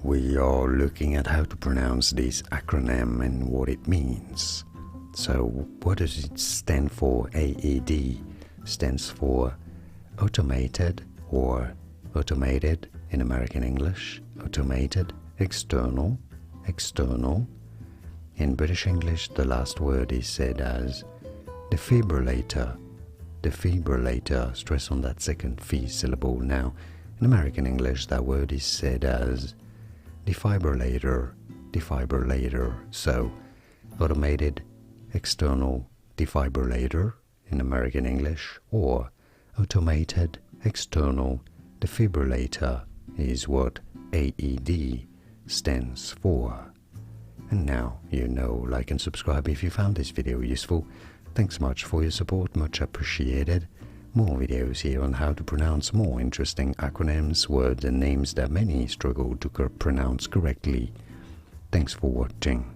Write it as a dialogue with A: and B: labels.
A: we are looking at how to pronounce this acronym and what it means. So what does it stand for? AED stands for automated or automated in American English, automated, external, external. In British English, the last word is said as defibrillator, defibrillator, stress on that second phi syllable. Now, in American English, that word is said as defibrillator, defibrillator. So, automated, external, defibrillator in American English, or automated, external, defibrillator is what AED stands for. And now you know, like and subscribe if you found this video useful. Thanks much for your support, much appreciated. More videos here on how to pronounce more interesting acronyms, words and names that many struggle to pronounce correctly. Thanks for watching.